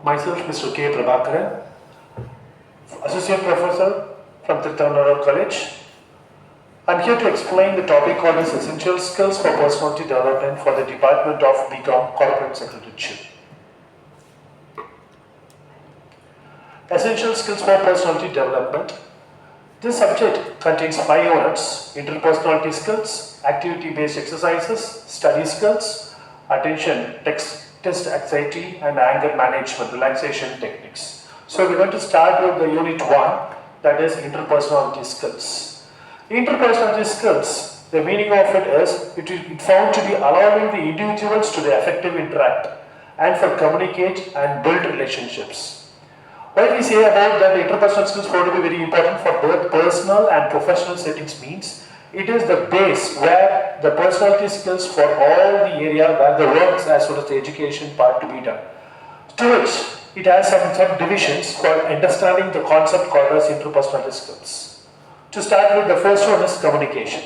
Myself, Mr. K. Prabhakaran, Associate Professor from Tirthanara College. I'm here to explain the topic called as Essential Skills for Personality Development for the Department of BCom Corporate Secretariat. Essential Skills for Personality Development. This subject contains 5 units: interpersonality skills, activity-based exercises, study skills, attention, test anxiety, and anger management, relaxation techniques. So we're going to start with the unit 1, that is interpersonality skills. Interpersonality skills, the meaning of it is, it found to be allowing the individuals to the effective interact and for communicate and build relationships. What we say about that the interpersonal skills found to be very important for both personal and professional settings means it is the base where the personality skills for all the area where the works as well as the education part to be done. To which it has some divisions for understanding the concept called as interpersonality skills. To start with, the first one is communication.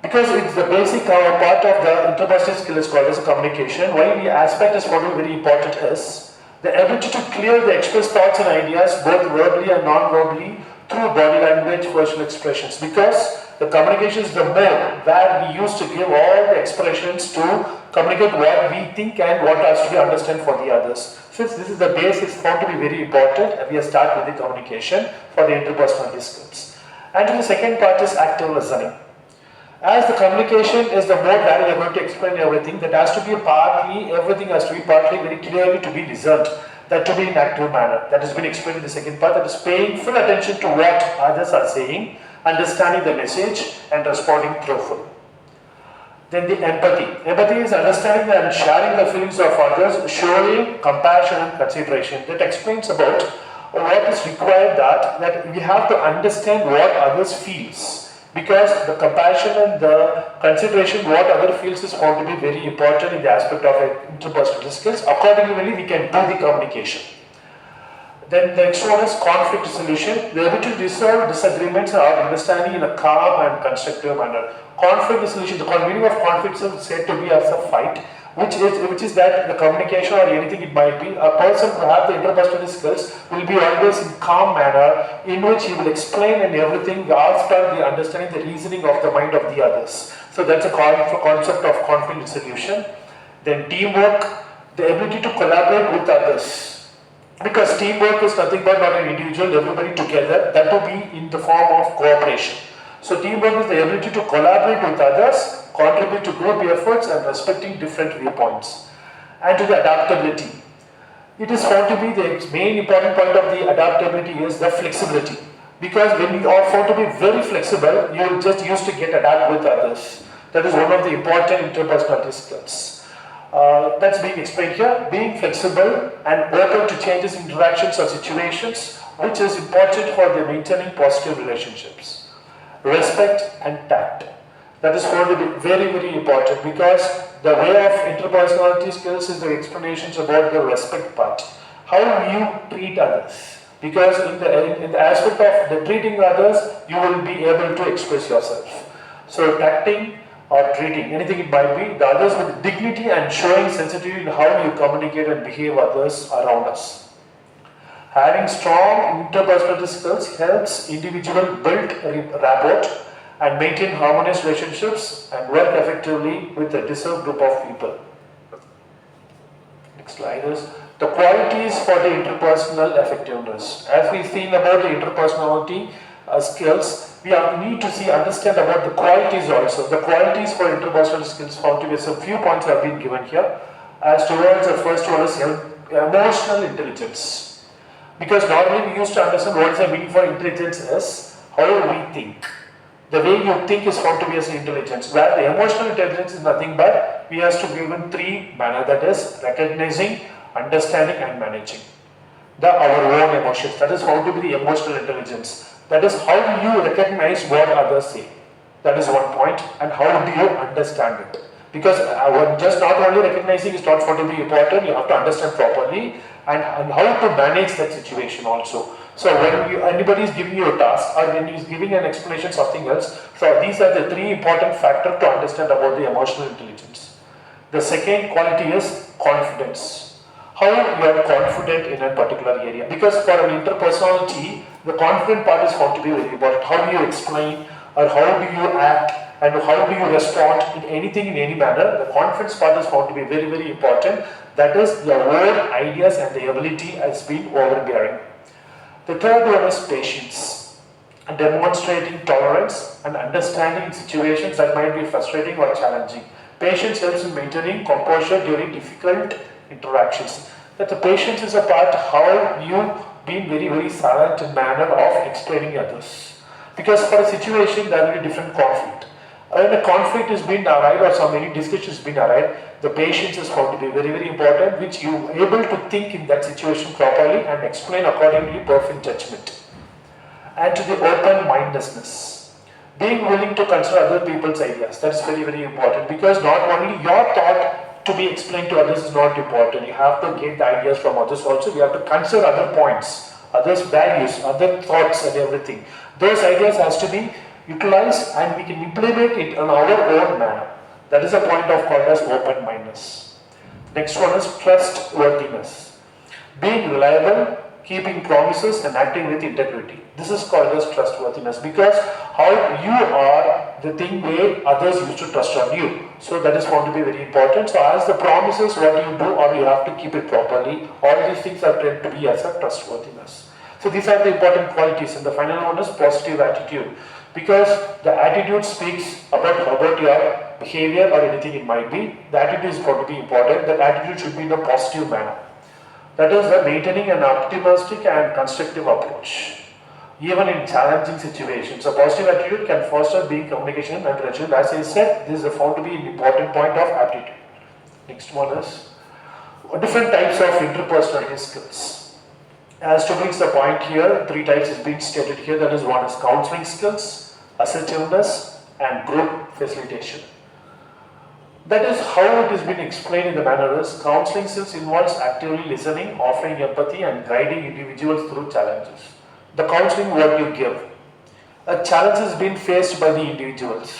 Because it's the basic part of the interpersonal skill is called as communication. Why the aspect is found to be very important is the ability to clearly express thoughts and ideas both verbally and non-verbally through body language, facial expressions. Because the communication is the mode where we used to give all the expressions to communicate what we think and what has to be understood for the others. Since this is the base, it's found to be very important, we start with the communication for the interpersonal skills. And the second part is active listening. As the communication is the mode where we are going to explain everything, that has to be partly, everything has to be partly very clearly to be resolved, that to be in active manner. That has been explained in the second part, that is paying full attention to what others are saying, understanding the message and responding truthfully. Then the empathy. Empathy is understanding and sharing the feelings of others, showing compassion and consideration. That explains about what is required, that we have to understand what others feels. Because the compassion and the consideration what other feels is found to be very important in the aspect of interpersonal skills. Accordingly, we can do the communication. Then the next one is conflict resolution. The ability to resolve disagreements or understanding in a calm and constructive manner. Conflict resolution, the meaning of conflict is said to be as a fight, which is that the communication or anything it might be, a person who has the interpersonal skills will be always in calm manner in which he will explain and everything after the understanding the reasoning of the mind of the others. So that's a concept of conflict resolution. Then teamwork, the ability to collaborate with others. Because teamwork is nothing but not an individual, everybody together, that will be in the form of cooperation. So teamwork is the ability to collaborate with others, contribute to group efforts and respecting different viewpoints. And to the adaptability. It is found to be the main important point of the adaptability is the flexibility. Because when you are found to be very flexible, you will just used to get adapt with others. That is one of the important interpersonality skills. That's being explained here. Being flexible and open to changes, interactions or situations, which is important for the maintaining positive relationships. Respect and tact. That is going to be very, very important because the way of interpersonality skills is the explanations about the respect part. How you treat others. Because in the aspect of the treating others, you will be able to express yourself. So tacting or treating, anything it might be, the others with dignity and showing sensitivity in how you communicate and behave others around us. Having strong interpersonal skills helps individual build rapport and maintain harmonious relationships and work effectively with a diverse group of people. Next slide is the qualities for the interpersonal effectiveness. As we've seen about the interpersonality skills, we need to understand about the qualities also. The qualities for interpersonal skills found to be some few points have been given here. As towards the first one is emotional intelligence. Because normally we used to understand what is the meaning for intelligence is how we think. The way you think is found to be as intelligence. Where the emotional intelligence is nothing but we have to be given 3 manner, that is recognizing, understanding and managing our own emotions. That is found to be the emotional intelligence. That is how you recognize what others say. That is one point. And how do you understand it? Because just not only recognizing is not found to be important, you have to understand properly and how to manage that situation also. So when anybody is giving you a task or when he is giving an explanation something else, so these are the 3 important factors to understand about the emotional intelligence. The second quality is confidence. how you are confident in a particular area. Because for an interpersonality, the confident part is found to be very important. How do you explain or how do you act and how do you respond in anything in any manner? The confidence part is found to be very, very important. That is, your own ideas and the ability has been overbearing. The third one is patience, demonstrating tolerance and understanding in situations that might be frustrating or challenging. Patience helps in maintaining composure during difficult interactions. That the patience is a part how you being very, very silent in manner of explaining others. Because for a situation there will be different conflict. When a conflict is being arrived or so many discussions being arrived, the patience is found to be very, very important, which you are able to think in that situation properly and explain accordingly perfect judgment. And to the open-mindedness, being willing to consider other people's ideas, that's very, very important, because not only your thought to be explained to others is not important, you have to get the ideas from others also, you have to consider other points, others' values, other thoughts and everything. Those ideas has to be utilized and we can implement it on our own manner. That is a point of called as open-mindedness. Next one is trustworthiness. Being reliable, keeping promises and acting with integrity. This is called as trustworthiness, because how you are the thing where others used to trust on you. So that is found to be very important. So as the promises, what you do or you have to keep it properly, all these things are tend to be as a trustworthiness. So these are the important qualities, and the final one is positive attitude, because the attitude speaks about your behavior or anything it might be. The attitude is going to be important. That attitude should be in a positive manner. That is the maintaining an optimistic and constructive approach, even in challenging situations. A positive attitude can foster being communication and relation. As I said, this is found to be an important point of aptitude. Next one is different types of interpersonal skills. As to bring the point here, three types is being stated here. That is, one is counseling skills, assertiveness, and group facilitation. That is how it has been explained in the manner is counseling skills involves actively listening, offering empathy, and guiding individuals through challenges. The counseling what you give. A challenge has been faced by the individuals.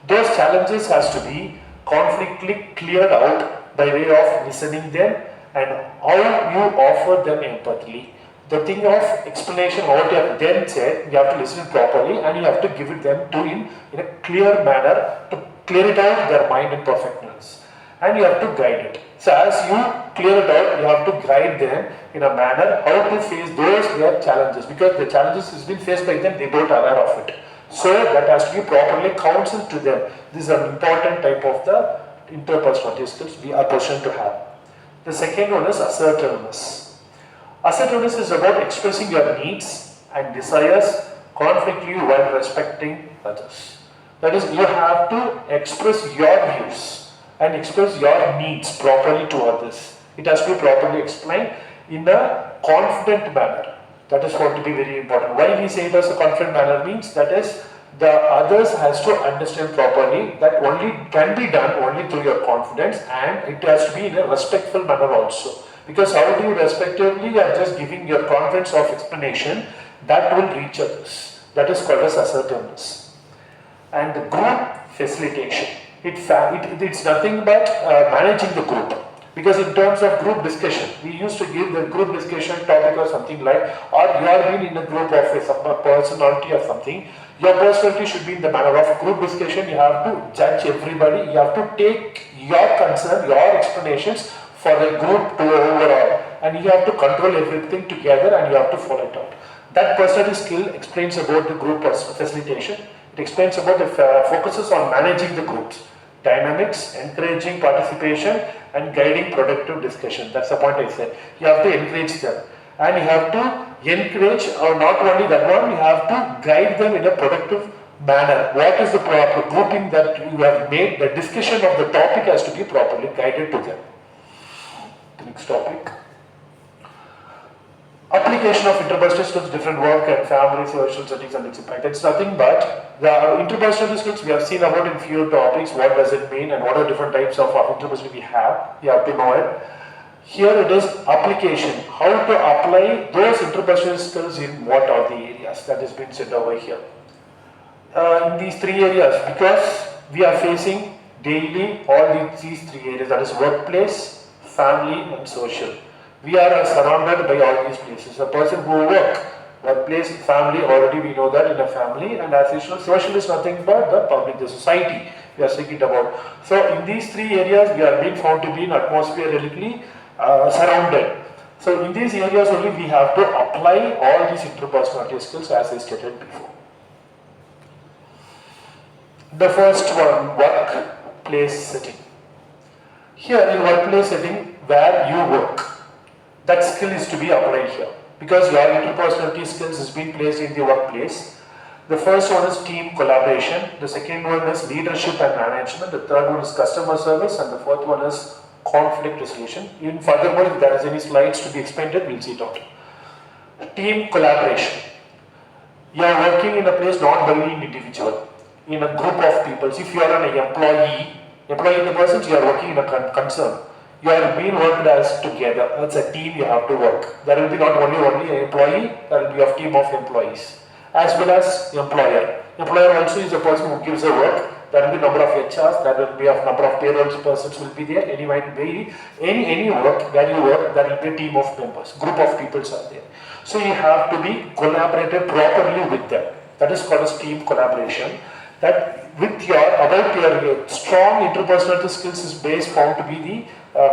Those challenges has to be conflictly cleared out by way of listening them and how you offer them empathy. The thing of explanation, what you have then said, you have to listen properly and you have to give it them to in a clear manner to clear it out their mind in perfectness. And you have to guide it. So as you clear it out, you have to guide them in a manner how to face those their challenges, because the challenges has been faced by them, they don't aware of it. So that has to be properly counseled to them. This is an important type of the interpersonal skills we are positioned to have. The second one is assertiveness. Assertiveness is about expressing your needs and desires conflictly while respecting others. That is, you have to express your views and express your needs properly to others. It has to be properly explained in a confident manner. That is what to be very important. Why we say it as a confident manner means that is the others has to understand properly that only can be done only through your confidence, and it has to be in a respectful manner also. Because how do you respectively you are just giving your confidence of explanation that will reach others. That is called as assertiveness. And the group facilitation. It's nothing but managing the group. Because in terms of group discussion, we used to give the group discussion topic or something like, or you are being in a group of some personality or something, your personality should be in the manner of group discussion. You have to judge everybody, you have to take your concern, your explanations for the group to overall, and you have to control everything together and you have to follow it out. That personality skill explains about the group facilitation. It explains about the focuses on managing the groups, dynamics, encouraging participation and guiding productive discussion. That's the point I said. You have to encourage them and you have to encourage, or not only that one, you have to guide them in a productive manner. What is the proper grouping that you have made? The discussion of the topic has to be properly guided to them. Next topic. Application of interpersonal skills, different work and family, social settings and its impact. It's nothing but the interpersonal skills we have seen about in few topics. What does it mean and what are different types of interpersonal we have? You have to know it. Here it is application. How to apply those interpersonal skills in what are the areas that is being said over here. In these three areas, because we are facing daily all these three areas, that is workplace, family and social. We are surrounded by all these places. A person who workplace, family, already we know that in a family, and as usual, social is nothing but the public, the society we are speaking about. So in these three areas, we are being found to be in atmospherically surrounded. So in these areas only we have to apply all these interpersonality skills as I stated before. The first one, workplace setting. Here in workplace setting where you work, that skill is to be applied here because your interpersonality skills is being placed in the workplace. The first one is team collaboration, the second one is leadership and management, the third one is customer service, and the fourth one is conflict resolution. Even furthermore, if there is any slides to be explained, we'll see it out. Team collaboration. You are working in a place not only in individual, in a group of people. If you are an employee in the person, you are working in a concern. You are being worked as together. It's a team you have to work. There will be not only an employee, there will be a team of employees. As well as employer. Employer also is a person who gives the work. There will be number of HRs, there will be a number of payroll persons will be there. Any work where you work, there will be a team of members, group of people are there. So you have to be collaborated properly with them. That is called as team collaboration. That with your strong interpersonal skills is based found to be the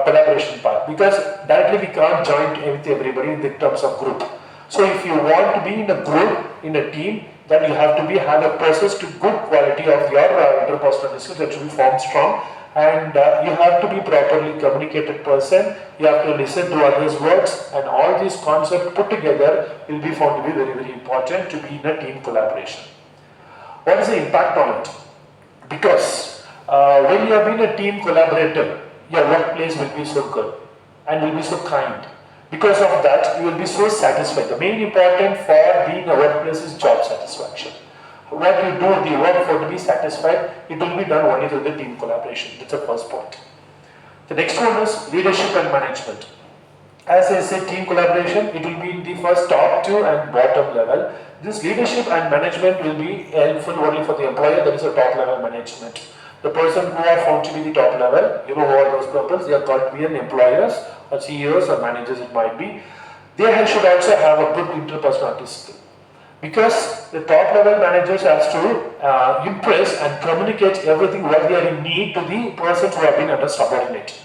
collaboration part, because directly we can't join with everybody in the terms of group. So if you want to be in a group, in a team, then you have to have a process to good quality of your interpersonal skills that should be formed strong, and you have to be properly communicated person. You have to listen to others' words, and all these concepts put together will be found to be very, very important to be in a team collaboration. What is the impact on it? Because when you have been a team collaborator, your workplace will be so good and will be so kind. Because of that, you will be so satisfied. The main important for being a workplace is job satisfaction. What you do, the work for to be satisfied, it will be done only through the team collaboration. That's the first point. The next one is leadership and management. As I said, team collaboration, it will be in the first top two and bottom level. This leadership and management will be helpful only for the employer, that is a top level management. The person who are found to be the top level, you know who are those people, they are called to be an employers or CEOs or managers it might be. They should also have a good interpersonality skill. Because the top level managers have to impress and communicate everything what they are in need to the persons who have been under subordinate.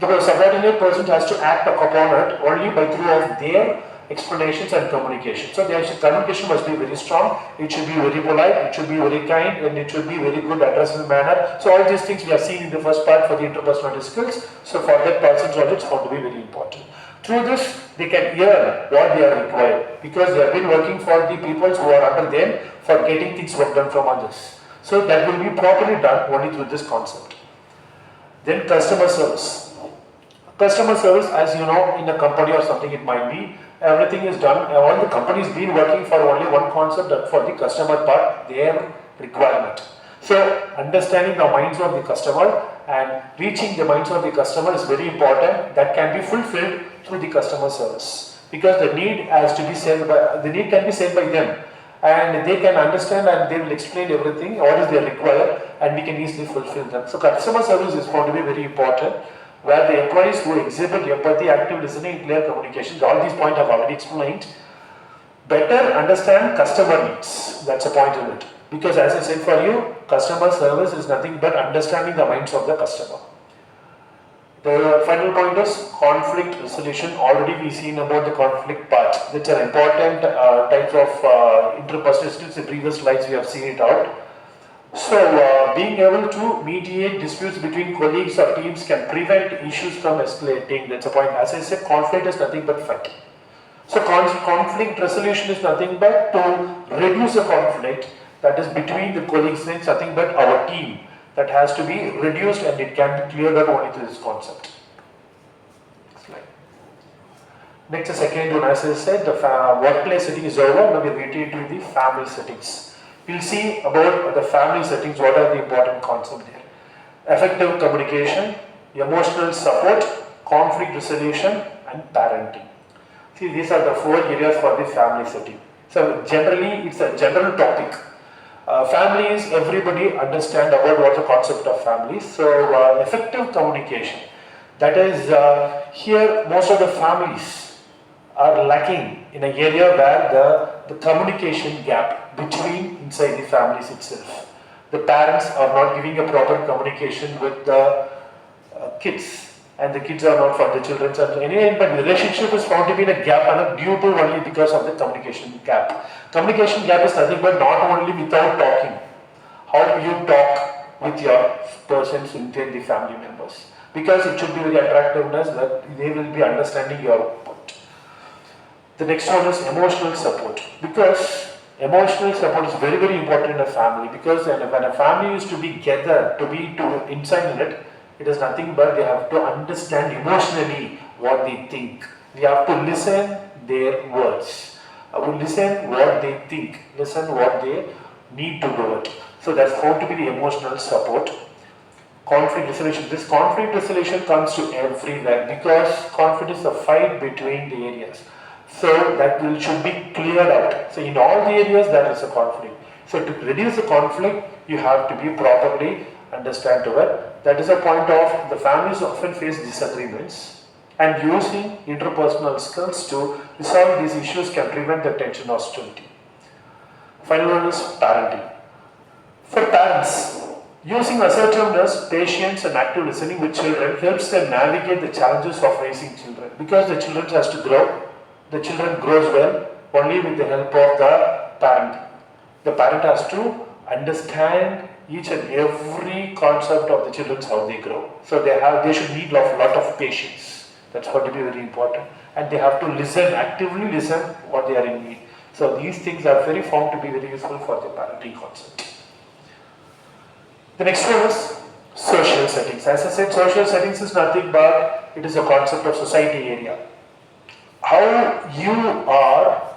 The subordinate person has to act upon it only by through of their explanations and communication. So their communication must be very strong, it should be very polite, it should be very kind, and it should be very good addressable manner. So all these things we have seen in the first part for the interpersonality skills. So for that person's knowledge it's going to be very important. Through this, they can earn what they are required because they have been working for the people who are under them for getting things work done from others. So that will be properly done only through this concept. Then customer service. Customer service, as you know, in a company or something it might be, everything is done. All the companies been working for only one concept, that for the customer part, their requirement. So understanding the minds of the customer and reaching the minds of the customer is very important. That can be fulfilled through the customer service because the need has to be said by the need can be said by them, and they can understand and they will explain everything what is they require, and we can easily fulfill them. So customer service is found to be very important, where the employees who exhibit empathy, active listening, clear communication, all these points I've already explained. Better understand customer needs. That's a point in it. Because as I said for you, customer service is nothing but understanding the minds of the customer. The final point is conflict resolution. Already we've seen about the conflict part. That's an important type of interpersonal skills. In previous slides we have seen it out. So being able to mediate disputes between colleagues or teams can prevent issues from escalating. That's a point. As I said, conflict is nothing but fight. So conflict resolution is nothing but to reduce a conflict that is between the colleagues. It's nothing but our team that has to be reduced, and it can be cleared up only through this concept. Next, the second one, as I said, the workplace setting is over. Now we are getting to the family settings. We'll see about the family settings, what are the important concepts there. Effective communication, emotional support, conflict resolution, and parenting. See, these are the 4 areas for the family setting. So generally, it's a general topic. Families, everybody understand about what the concept of family. So effective communication. That is, here most of the families are lacking in an area where the communication gap between inside the families itself. The parents are not giving a proper communication with the kids, and the kids are not for the children. And anyway, but relationship is found to be in a gap and due to only because of the communication gap. Communication gap is nothing but not only without talking. How do you talk with your persons within the family members? Because it should be very attractiveness that they will be understanding your point. The next one is emotional support. Because emotional support is very, very important in a family. Because when a family is to be gathered, to be inside in it, it is nothing but they have to understand emotionally what they think. We have to listen their words. Listen what they think. Listen what they need to do it. So that's found to be the emotional support. Conflict resolution. This conflict resolution comes to everywhere because conflict is a fight between the areas. So that should be cleared out. So in all the areas there is a conflict. So to reduce the conflict, you have to be properly understand to it. That is a point of the families often face disagreements, and using interpersonal skills to resolve these issues can prevent the tension or hostility. Final one is parenting. For parents, using assertiveness, patience and active listening with children helps them navigate the challenges of raising children. Because the children has to grow, the children grows well only with the help of the parent. The parent has to understand each and every concept of the children, how they grow. So they should need a lot of patience. That's going to be very important. And they have to listen, actively listen what they are in need. So these things are very found to be very useful for the parenting concept. The next one is social settings. As I said, social settings is nothing but it is a concept of society area. How you are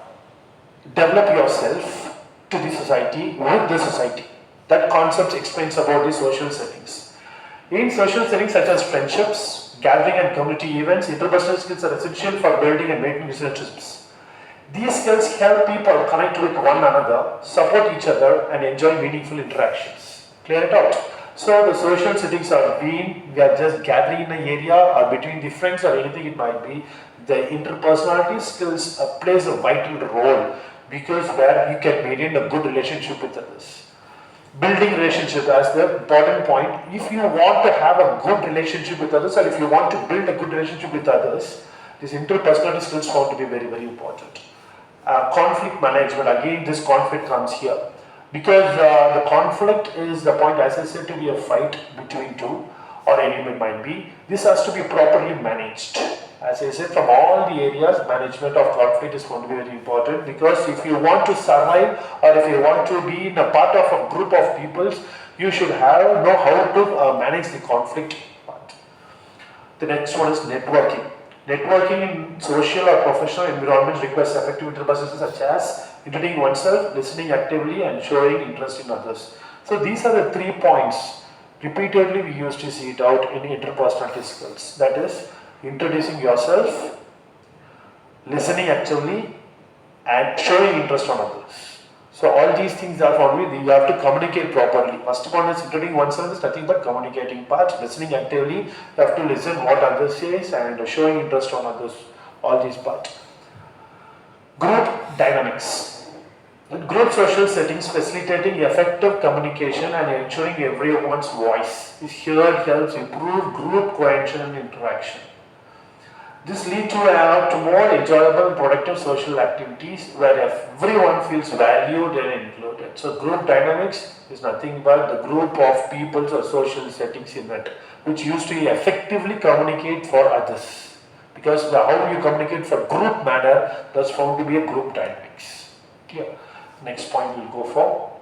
develop yourself to the society with the society. That concept explains about the social settings. In social settings such as friendships, gathering and community events, interpersonal skills are essential for building and maintaining relationships. These skills help people connect with one another, support each other, and enjoy meaningful interactions. Clear it out. So the social settings are we are just gathering in an area or between the friends or anything it might be. The interpersonality skills plays a vital role because where you can maintain a good relationship with others. Building relationship as the important point. If you want to have a good relationship with others, or if you want to build a good relationship with others, this interpersonality skills found to be very, very important. Conflict management, again this conflict comes here. Because the conflict is the point, as I said, to be a fight between two or any might be. This has to be properly managed. As I said, from all the areas, management of conflict is going to be very important because if you want to survive or if you want to be in a part of a group of peoples, you should know how to manage the conflict part. The next one is networking. Networking in social or professional environments requires effective interpersonal such as introducing oneself, listening actively, and showing interest in others. So these are the 3 points. Repeatedly, we used to see it out in interpersonal skills. That is, introducing yourself, listening actively, and showing interest on others. So all these things are for me, you have to communicate properly. First one is introducing oneself is nothing but communicating part, listening actively, you have to listen what others say and showing interest on others, all these parts. Group dynamics. In group social settings, facilitating effective communication and ensuring everyone's voice is here helps improve group cohesion and interaction. This leads to more enjoyable and productive social activities where everyone feels valued and included. So group dynamics is nothing but the group of people or social settings in it, which used to effectively communicate for others. Because how you communicate for group manner, that's found to be a group dynamics. Clear? Next point we'll go for.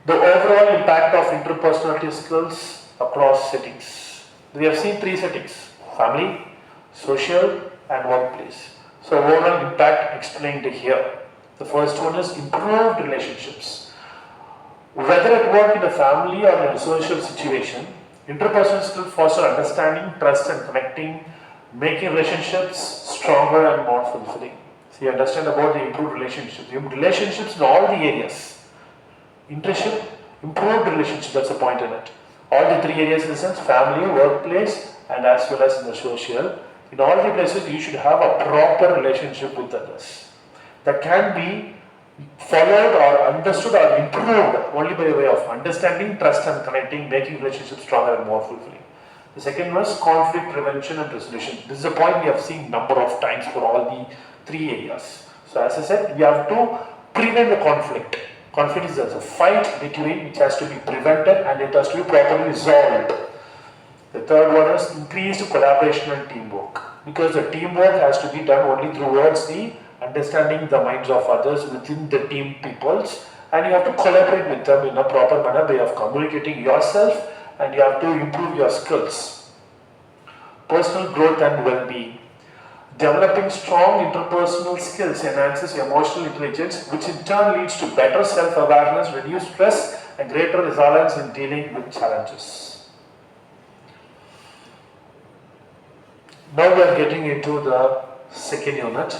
The overall impact of interpersonality skills across settings. We have seen 3 settings. Family, social and workplace. So overall impact explained here. The first one is improved relationships. Whether at work, in a family or in a social situation, interpersonal skills foster understanding, trust and connecting, making relationships stronger and more fulfilling. So you understand about the improved relationships. Relationships in all the areas. Internship, improved relationship, that's the point in it. All the three areas in the sense family, workplace, and as well as in the social. In all the places, you should have a proper relationship with others that can be followed or understood or improved only by way of understanding, trust, and connecting, making relationships stronger and more fulfilling. The second was conflict prevention and resolution. This is a point we have seen number of times for all the three areas. So as I said, we have to prevent the conflict. Conflict is a fight between which has to be prevented and it has to be properly resolved. The third one is increased collaboration and teamwork, because the teamwork has to be done only towards the understanding the minds of others within the team peoples, and you have to collaborate with them in a proper manner by of communicating yourself, and you have to improve your skills. Personal growth and well-being. Developing strong interpersonal skills enhances emotional intelligence, which in turn leads to better self-awareness, reduced stress, and greater resilience in dealing with challenges. Now we are getting into the second unit,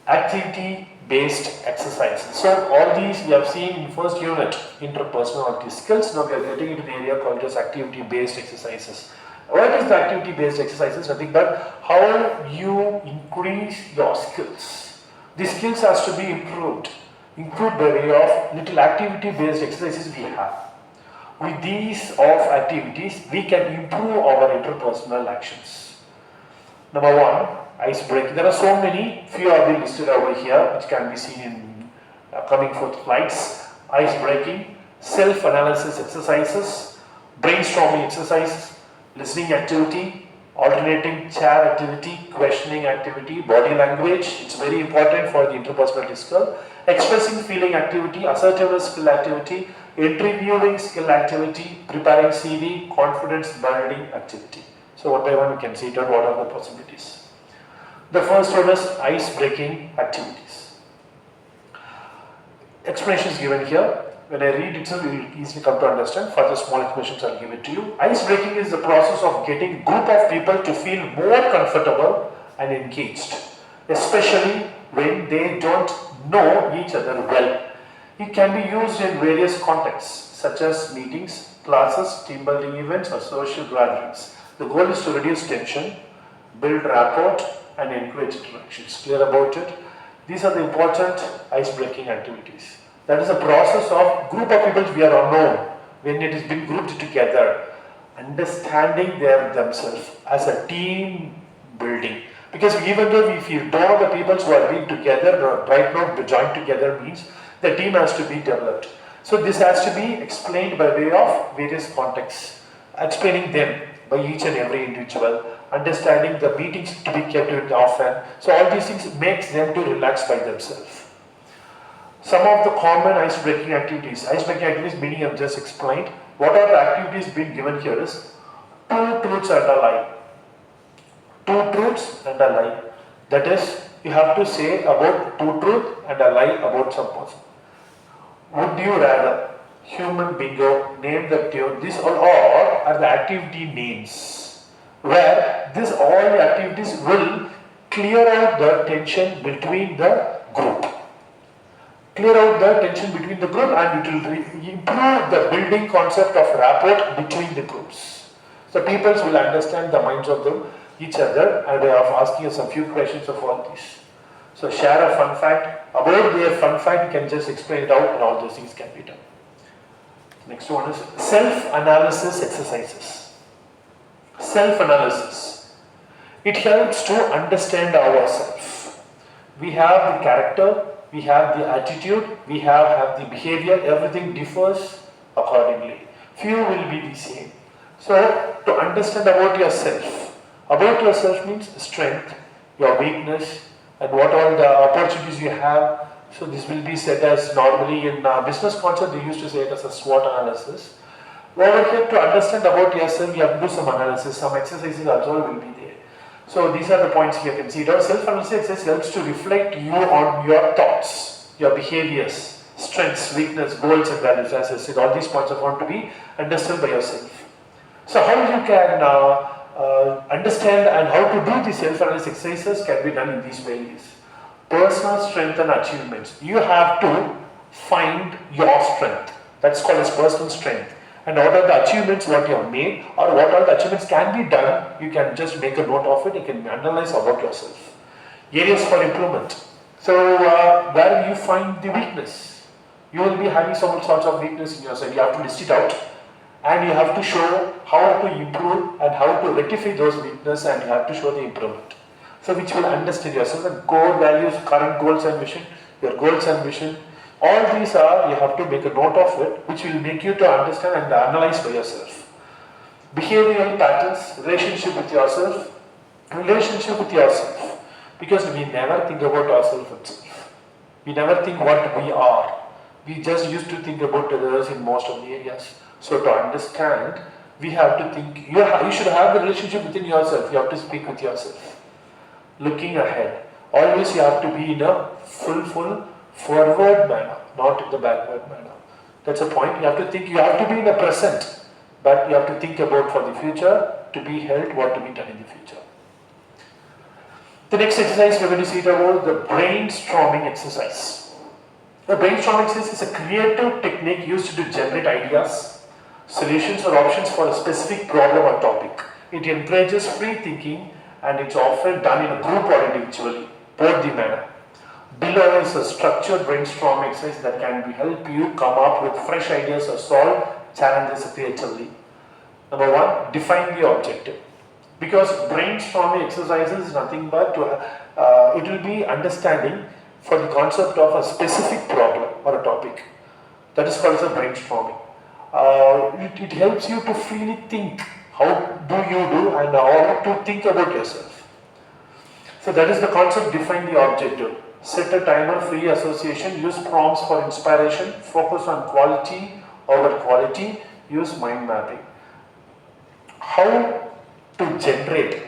activity-based exercises. So all these we have seen in first unit, interpersonality skills. Now we are getting into the area called as activity-based exercises. What is the activity-based exercises? Nothing but how you increase your skills. The skills has to be improved by way of little activity-based exercises we have. With these activities, we can improve our interpersonal actions. Number one, ice breaking. There are so many, few are being listed over here, which can be seen in coming forth slides. Ice breaking, self-analysis exercises, brainstorming exercises, listening activity, alternating chair activity, questioning activity, body language. It's very important for the interpersonality skill. Expressing feeling activity, assertiveness skill activity, interviewing skill activity, preparing CV, confidence building activity. So one by one we can see what are the possibilities. The first one is ice-breaking activities. Explanation is given here. When I read it, you will easily come to understand. Further small explanations I will give it to you. Ice-breaking is the process of getting a group of people to feel more comfortable and engaged, especially when they don't know each other well. It can be used in various contexts, such as meetings, classes, team building events, or social gatherings. The goal is to reduce tension, build rapport, and encourage interactions. Clear about it? These are the important ice-breaking activities. That is a process of group of people we are unknown. When it is being grouped together, understanding themselves as a team building. Because even though if you know the people who are being together, right now joined together means the team has to be developed. So this has to be explained by way of various contexts, explaining them by each and every individual, understanding the meetings to be kept often. So all these things makes them to relax by themselves. Some of the common ice-breaking activities. Ice-breaking activities, meaning I've just explained. What are the activities being given here is two truths and a lie. Two truths and a lie. That is, you have to say about two truths and a lie about some person. Would you rather? Human bingo, name the tune. These all are the activity names, where this all the activities will clear out the tension between the group. Clear out the tension between the group, and it will improve the building concept of rapport between the groups. So people will understand the minds of each other, and they are asking us a few questions of all this. So share a fun fact. About their fun fact, you can just explain it out and all those things can be done. Next one is self-analysis exercises. Self-analysis. It helps to understand ourselves. We have the character, we have the attitude, we have the behavior, everything differs accordingly. Few will be the same. So, to understand about yourself means strength, your weakness, and what all the opportunities you have. So this will be said as normally in business concept, they used to say it as a SWOT analysis. Over here, to understand about yourself, you have to do some analysis, some exercises also will be there. So these are the points you can see. Self-analysis exercise helps to reflect you on your thoughts, your behaviors, strengths, weakness, goals and values. As I said, all these points are going to be understood by yourself. So how you can understand and how to do these self-analysis exercises can be done in these ways. Personal strength and achievements. You have to find your strength. That's called as personal strength. and what are the achievements what you have made, or what all the achievements can be done. You can just make a note of it. You can analyze about yourself. Areas for improvement. So where you find the weakness, you will be having some sorts of weakness in yourself. You have to list it out, and you have to show how to improve and how to rectify those weaknesses, and you have to show the improvement. So which will understand yourself, and core values, current goals and vision, your goals and vision. All these are, you have to make a note of it, which will make you to understand and analyze by yourself. Behavioral patterns, relationship with yourself, because we never think about ourselves itself. We never think what we are. We just used to think about others in most of the areas. So to understand, we have to think, you should have the relationship within yourself. You have to speak with yourself. Looking ahead. Always you have to be in a full forward manner, not in the backward manner. That's a point. You have to think, you have to be in the present, but you have to think about for the future, to be held, what to be done in the future. The next exercise we're going to see about the brainstorming exercise. The brainstorming exercise is a creative technique used to generate ideas, solutions or options for a specific problem or topic. It encourages free thinking, and it's often done in a group or individually, both the manner. Below is a structured brainstorming exercise that can help you come up with fresh ideas or solve challenges creatively. Number one, define the objective. Because brainstorming exercises is nothing but it will be understanding for the concept of a specific problem or a topic. That is called as a brainstorming. It helps you to freely think how do you do and how to think about yourself. So that is the concept, define the objective. Set a timer, free association, use prompts for inspiration, focus on quality over quality, use mind mapping. How to generate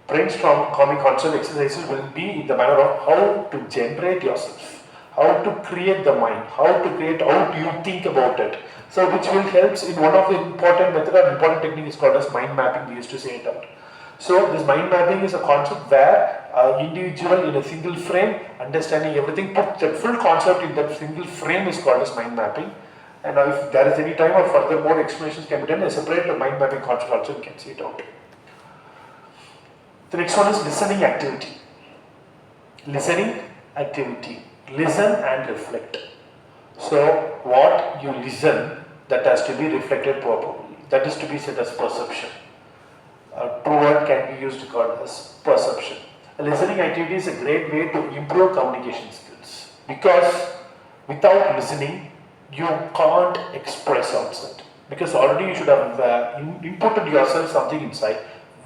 brainstorming concept exercises will be in the manner of how to generate yourself, how to create the mind, how to create, how do you think about it. So which will help in one of the important method or important technique is called as mind mapping. We used to say it out. So this mind mapping is a concept where individual in a single frame, understanding everything, put the full concept in that single frame is called as mind mapping. And if there is any time or further more explanations can be done, a separate mind mapping concept also you can see it out. The next one is listening activity. Listening activity. Listen and reflect. So what you listen, that has to be reflected properly. That is to be said as perception. A true word can be used called as perception. A listening activity is a great way to improve communication skills, because without listening you can't express outside, because already you should have inputted yourself something inside.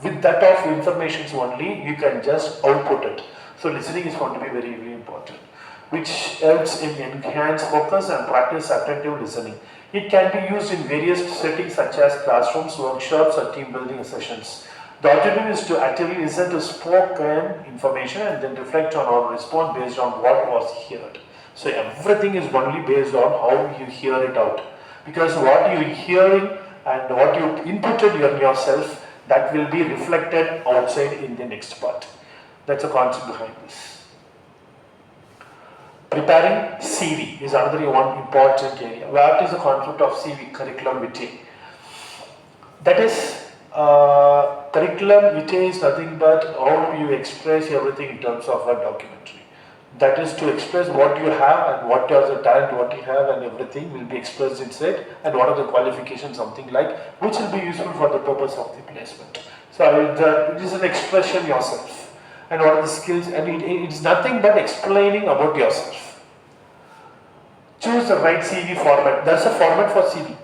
With that of information only you can just output it. So listening is going to be very, very important, which helps in enhance focus and practice attentive listening. It can be used in various settings such as classrooms, workshops or team building sessions. The objective is to actively listen to spoken information and then reflect on or respond based on what was heard. So everything is only based on how you hear it out. Because what you are hearing and what you inputted yourself, that will be reflected outside in the next part. That's the concept behind this. Preparing CV is another one important area. What is the concept of CV? Curriculum vitae. That is, curriculum vitae is nothing but how you express everything in terms of a documentary. That is to express what you have and what is the talent, what you have, and everything will be expressed inside, and what are the qualifications, something like, which will be useful for the purpose of the placement. So it is an expression yourself, and what are the skills, and it is nothing but explaining about yourself. Choose the right CV format. There is a format for CV.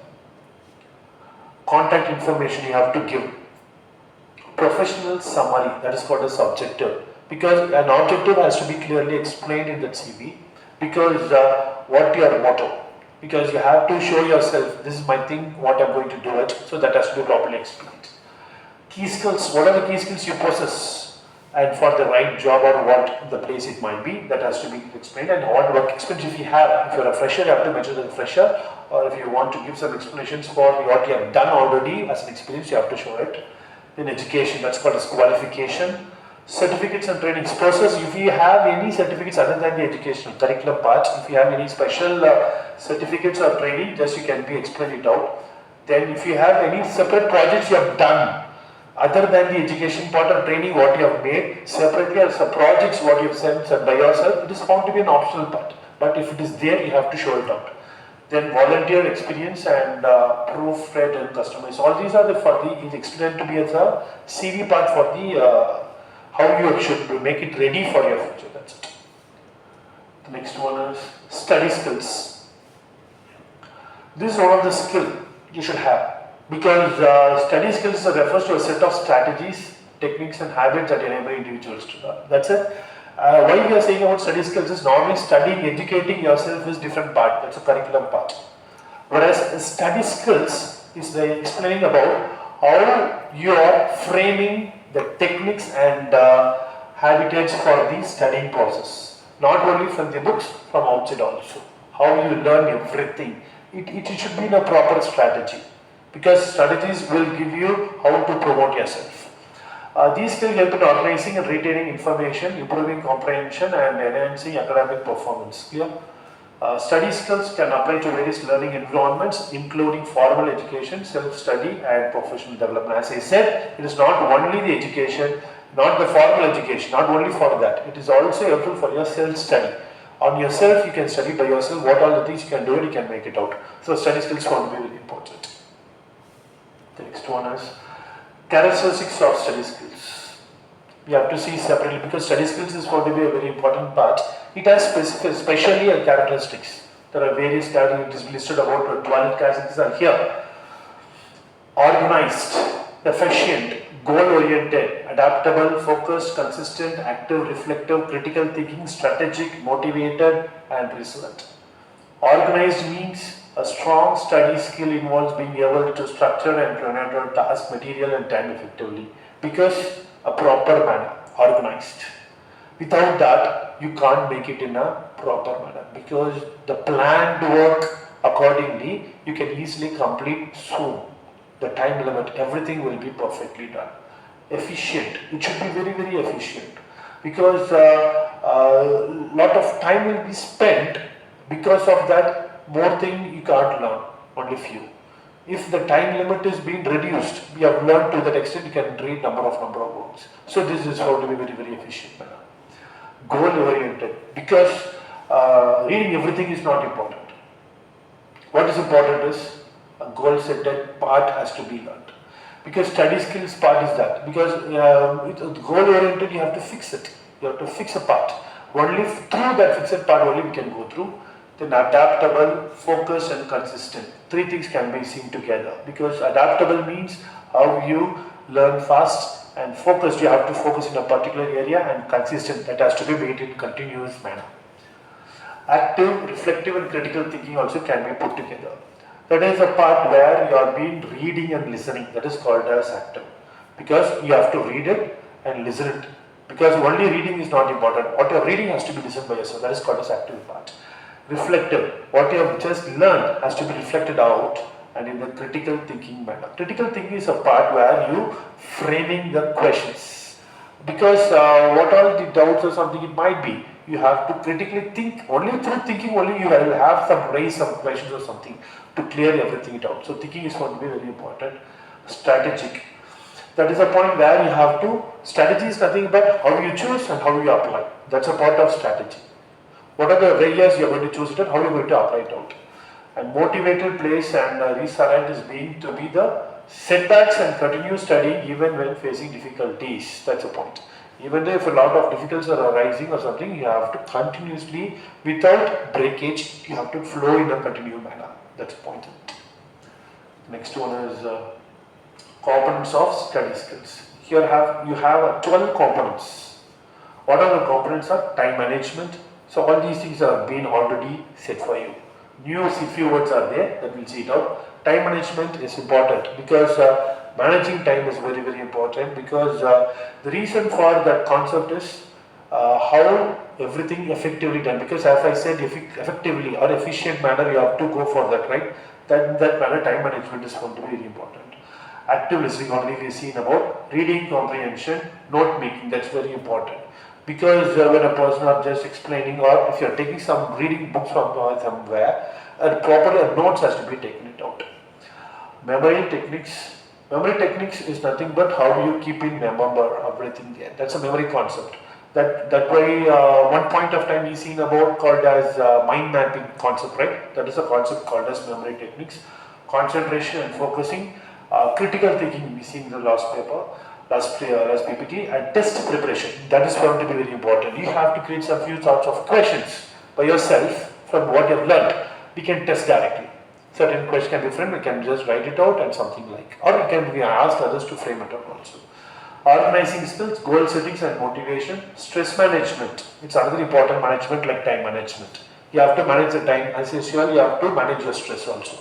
Contact information you have to give. Professional summary, that is called a subjective. Because an objective has to be clearly explained in that CV, because what your motto, because you have to show yourself, this is my thing, what I'm going to do it, so that has to be properly explained. Key skills, what are the key skills you possess, and for the right job or what the place it might be, that has to be explained, and what work experience if you have. If you're a fresher, you have to mention the fresher, or if you want to give some explanations for what you have done already as an experience, you have to show it. In education, that's called as qualification. Certificates and trainings. Process, if you have any certificates other than the educational curriculum part, if you have any special certificates or training, just you can be explain it out. Then if you have any separate projects you have done, other than the education part of training what you have made, separately as a projects what you have sent by yourself, it is found to be an optional part. But if it is there, you have to show it out. Then volunteer experience and proofread and customize. All these are is explained to be as a CV part for the how you should make it ready for your future. That's it. The next one is study skills. This is one of the skill you should have, because study skills refers to a set of strategies, techniques and habits that enable individuals to learn. That's it. Why we are saying about study skills is normally studying, educating yourself is different part. That's a curriculum part. Whereas study skills is explaining about how you are framing the techniques and habitats for the studying process. Not only from the books, from outside also. How you learn everything. It should be in a proper strategy, because strategies will give you how to promote yourself. These skills help in organizing and retaining information, improving comprehension and enhancing academic performance. Clear? Study skills can apply to various learning environments, including formal education, self-study and professional development. As I said, it is not only the education, not the formal education, not only for that. It is also helpful for your self-study. On yourself, you can study by yourself. What all the things you can do, you can make it out. So study skills want to be very important. The next one is characteristics of study skills. We have to see separately, because study skills is going to be a very important part. It has specially characteristics. There are various characteristics. It is listed about 12 characteristics are here. Organized, efficient, goal-oriented, adaptable, focused, consistent, active, reflective, critical thinking, strategic, motivated, and resilient. Organized means a strong study skill involves being able to structure and prioritize task, material, and time effectively, because a proper manner, organized. Without that, you can't make it in a proper manner, because the planned work accordingly, you can easily complete soon. The time limit, everything will be perfectly done. Efficient, it should be very, very efficient, because a lot of time will be spent. Because of that, more thing you can't learn, only few. If the time limit is being reduced, we have learned to that extent, you can read number of words. So this is how to be very, very efficient manner. Goal oriented, because reading everything is not important. What is important is a goal set part has to be learned, because study skills part is that, because goal oriented you have to fix it, you have to fix a part. Only through that fixed part only we can go through. Then adaptable, focused and consistent. Three things can be seen together, because adaptable means how you learn fast, and focused, you have to focus in a particular area, and consistent, that has to be made in continuous manner. Active, reflective and critical thinking also can be put together. That is a part where you are being reading and listening, that is called as active, because you have to read it and listen it, because only reading is not important. What you are reading has to be listened by yourself, that is called as active part. Reflective, what you have just learned has to be reflected out, and in the critical thinking manner. Critical thinking is a part where you framing the questions, because what all the doubts or something it might be, you have to critically think. Only through thinking only you will have raise some questions or something to clear everything out. So thinking is going to be very important. Strategic, that is a point where you have to, strategy is nothing but how you choose and how you apply. That's a part of strategy. What are the areas you are going to choose it and how you are going to apply it out. And motivated place and resilient is being to be the setbacks and continue studying even when facing difficulties. That's a point. Even though if a lot of difficulties are arising or something, you have to continuously, without breakage, you have to flow in a continuous manner. That's the point. Next one is components of study skills. Here you have 12 components. What are the components? Are time management. So all these things are being already set for you. New few words are there that we'll see it out. Time management is important, because managing time is very, very important, because the reason for that concept is how everything effectively done, because as I said, effectively or efficient manner you have to go for that, right? That manner time management is going to be very important. Active listening, already we've seen about reading comprehension, note making, that's very important. Because when a person is just explaining, or if you are taking some reading books from somewhere, proper notes has to be taken it out. Memory techniques. Memory techniques is nothing but how do you keep in remember everything there. That's a memory concept. That way, one point of time we seen about called as mind mapping concept, right? That is a concept called as memory techniques. Concentration and focusing, critical thinking we seen in the last paper, last PPT, and test preparation. That is going to be very important. You have to create some few sorts of questions by yourself from what you have learned. We can test directly. Certain question can be framed, we can just write it out and something like, or we can ask others to frame it out also. Organizing skills, goal settings and motivation, stress management. It's another important management like time management. You have to manage the time as usual, you have to manage your stress also.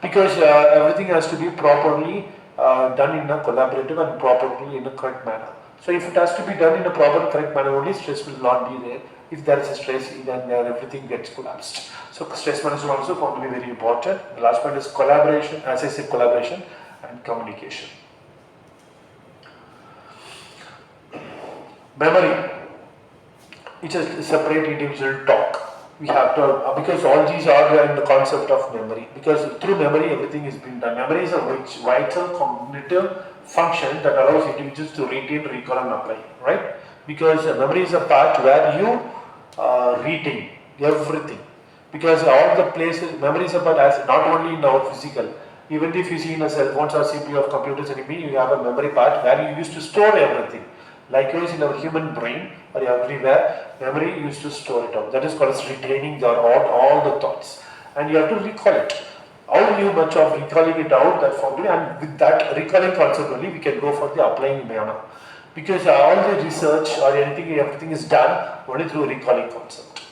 Because everything has to be properly done in a collaborative and properly in a correct manner. So if it has to be done in a proper correct manner only, stress will not be there. If there is a stress, then everything gets collapsed. So stress management also found to be very important. The last point is collaboration, as I said, collaboration and communication. Memory, it's a separate individual talk. We have to, because all these are in the concept of memory, because through memory everything is being done. Memory is a vital cognitive function that allows individuals to retain, recall and apply, right? Because memory is a part where you retain everything, because all the places, memory is a part as not only in our physical, even if you see in a cell phones or CPU of computers, you have a memory part where you used to store everything. Likewise, in our human brain or everywhere, memory used to store it out. That is called as retaining all the thoughts. And you have to recall it. How you much of recalling it out, that formula, and with that recalling concept only, we can go for the applying manner. Because all the research or anything, everything is done only through recalling concept.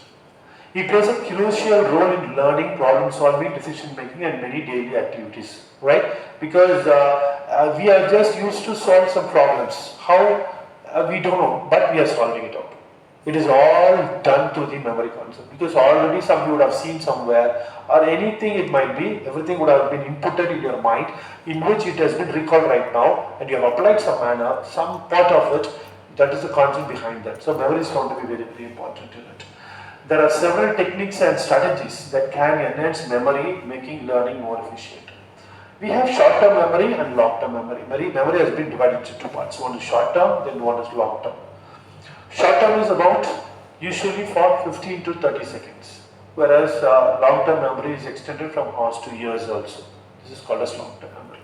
It plays a crucial role in learning, problem solving, decision making, and many daily activities, right? Because we are just used to solve some problems. How? We don't know, but we are solving it out. It is all done through the memory concept, because already some you would have seen somewhere, or anything it might be, everything would have been inputted in your mind, in which it has been recalled right now, and you have applied some manner, some part of it. That is the concept behind that. So memory is found to be very, very important in it. There are several techniques and strategies that can enhance memory, making learning more efficient. We have short-term memory and long-term memory. Memory has been divided into two parts. One is short-term, then one is long-term. Short-term is about usually for 15 to 30 seconds, whereas long-term memory is extended from hours to years also. This is called as long-term memory.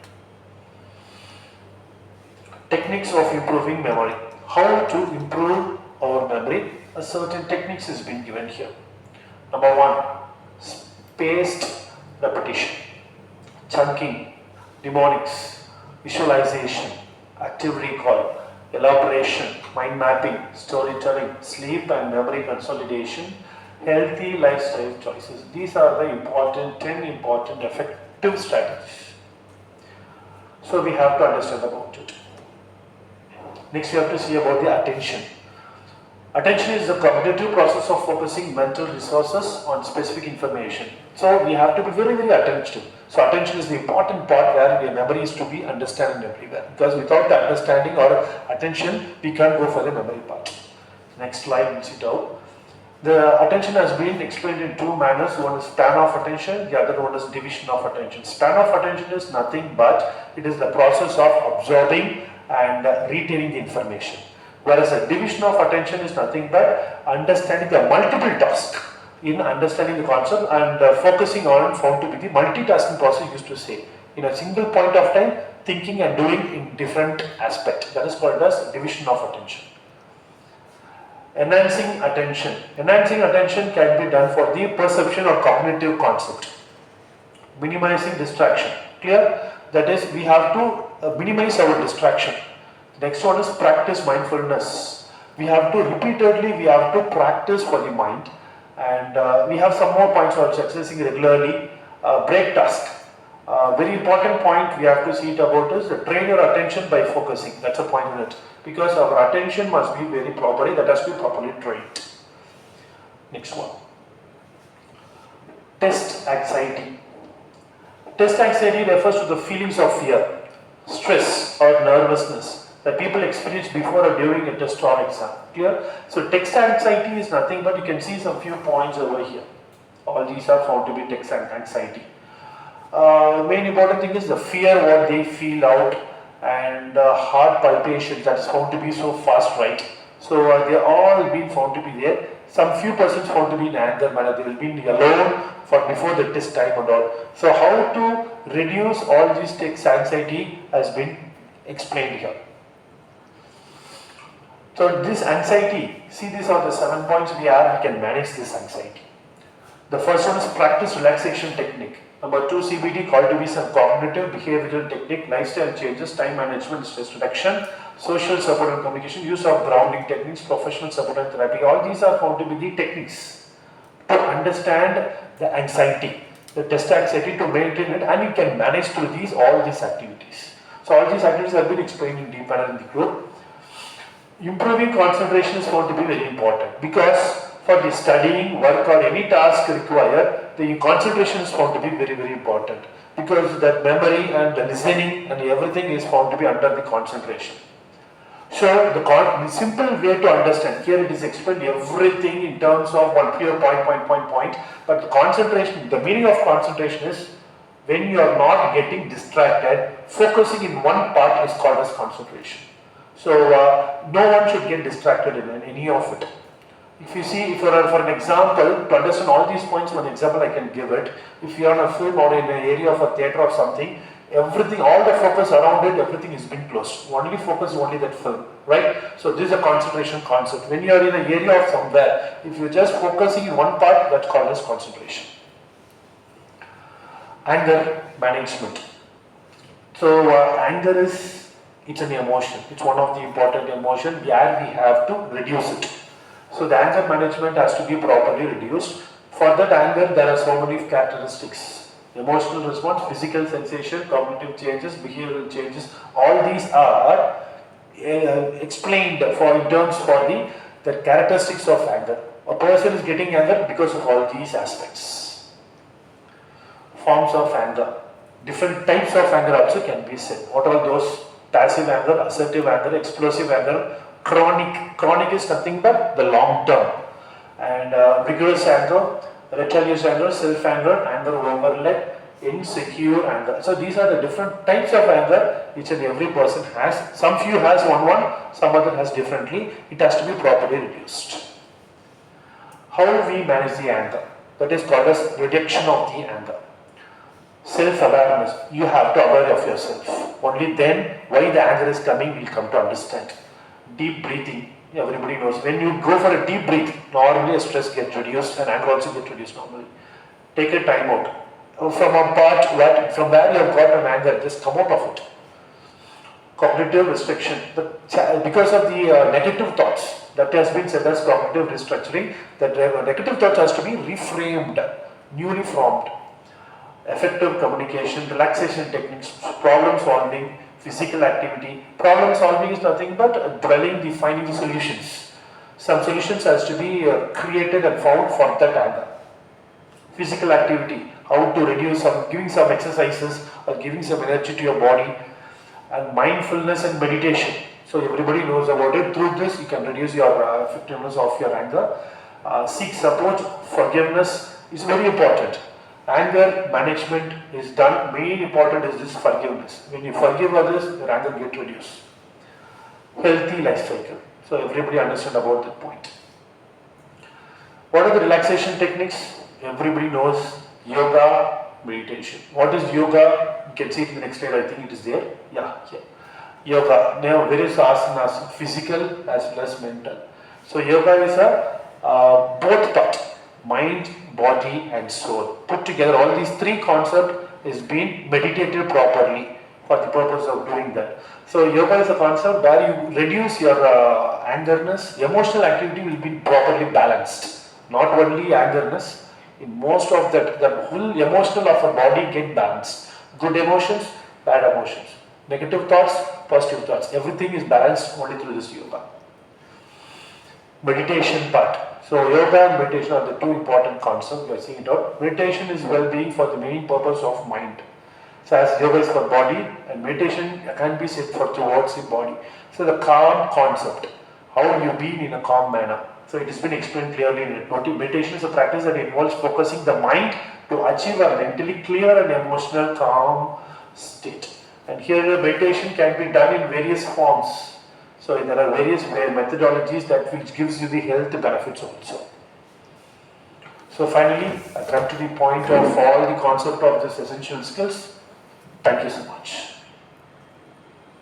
Techniques of improving memory. How to improve our memory? A certain techniques is being given here. Number one, spaced repetition. Chunking, mnemonics, visualization, active recall, elaboration, mind mapping, storytelling, sleep and memory consolidation, healthy lifestyle choices. These are the 10 important effective strategies. So we have to understand about it. Next we have to see about the attention. Attention is the cognitive process of focusing mental resources on specific information. So we have to be very, very attentive. So attention is the important part where your memory is to be understanding everywhere. Because without the understanding or attention, we can't go for the memory part. Next slide, we'll see it out. The attention has been explained in two manners. One is span of attention, the other one is division of attention. Span of attention is nothing but it is the process of absorbing and retaining the information. Whereas a division of attention is nothing but understanding the multiple tasks in understanding the concept and focusing on found to be the multitasking process used to say. In a single point of time, thinking and doing in different aspect. That is called as division of attention. Enhancing attention. Enhancing attention can be done for the perception or cognitive concept. Minimizing distraction. Clear? That is, we have to minimize our distraction. Next one is practice mindfulness. We have to repeatedly, we have to practice for the mind, and we have some more points also exercising regularly. Break task. Very important point we have to see it about is train your attention by focusing. That's a point in it. Because our attention must be very properly, that has to be properly trained. Next one. Test anxiety. Test anxiety refers to the feelings of fear, stress or nervousness that people experience before or during a test or exam. Clear? So text anxiety is nothing but you can see some few points over here. All these are found to be text anxiety. Main important thing is the fear what they feel out, and heart palpitations that is found to be so fast, right? So they all been found to be there. Some few persons found to be in anger manner. They will be alone for before the test time and all. So how to reduce all these takes anxiety has been explained here. So this anxiety, see these are the 7 points we can manage this anxiety. The first one is practice relaxation technique. Number 2, CBT called to be some cognitive behavioral technique, lifestyle changes, time management, stress reduction, social support and communication, use of grounding techniques, professional support and therapy. All these are found to be the techniques to understand the anxiety, the test anxiety, to maintain it, and you can manage through all these activities. So all these activities have been explained in deep manner in the group. Improving concentration is going to be very important, because for the studying, work or any task required, the concentration is found to be very, very important, because that memory and the listening and everything is found to be under the concentration. So the simple way to understand, here it is explained everything in terms of one clear point, but the concentration, the meaning of concentration is when you are not getting distracted, focusing in one part is called as concentration. So no one should get distracted in any of it. If you see, for an example, to understand all these points, one example I can give it. If you are on a film or in an area of a theatre or something, everything, all the focus around it, everything is been closed. Only focus is only that film, right? So this is a concentration concept. When you are in an area of somewhere, if you are just focusing in one part, that's called as concentration. Anger management. So anger is, it's an emotion. It's one of the important emotion where we have to reduce it. So the anger management has to be properly reduced. For that anger, there are so many characteristics. Emotional response, physical sensation, cognitive changes, behavioral changes. All these are explained in terms for the characteristics of anger. A person is getting anger because of all these aspects. Forms of anger. Different types of anger also can be said. What are those? Passive anger, assertive anger, explosive anger, chronic. Chronic is nothing but the long term. And vigorous anger, rebellious anger, self-anger, anger overlap, insecure anger. So these are the different types of anger each and every person has. Some few has one, some other has differently. It has to be properly reduced. How we manage the anger? That is called as reduction of the anger. Self-awareness. You have to aware of yourself. Only then why the anger is coming will come to understand. Deep breathing. Everybody knows. When you go for a deep breath, normally stress gets reduced and anger also gets reduced normally. Take a time out. From a part from where you have got an anger, just come out of it. Cognitive restriction. Because of the negative thoughts, that has been said as cognitive restructuring, that negative thoughts has to be reframed, newly formed. Effective communication, relaxation techniques, problem solving, physical activity. Problem solving is nothing but finding the solutions. Some solutions has to be created and found for that anger. Physical activity, how to reduce giving some exercises or giving some energy to your body. And mindfulness and meditation. So everybody knows about it. Through this, you can reduce your effectiveness of your anger. Seek support, forgiveness is very important. Anger management is done. Main important is this forgiveness. When you forgive others, your anger gets reduced. Healthy life cycle. So everybody understand about that point. What are the relaxation techniques? Everybody knows yoga, meditation. What is yoga? You can see it in the next slide. I think it is there. Yeah. Yoga. Now various asanas, physical as well as mental. So yoga is a both part. Mind, body and soul. Put together, all these three concepts is being meditated properly for the purpose of doing that. So yoga is a concept where you reduce your angerness. Emotional activity will be properly balanced. Not only angerness, in most of that, the whole emotional of a body get balanced. Good emotions, bad emotions. Negative thoughts, positive thoughts. Everything is balanced only through this yoga. Meditation part. So yoga and meditation are the two important concepts. We are seeing it out. Meditation is well-being for the main purpose of mind. So as yoga is for body, and meditation can be said for towards the body. So the calm concept, how you be in a calm manner. So it has been explained clearly in it. Meditation is a practice that involves focusing the mind to achieve a mentally clear and emotional calm state. And here the meditation can be done in various forms. So there are various methodologies that which gives you the health benefits also. So finally, I come to the point of all the concept of this essential skills. Thank you so much.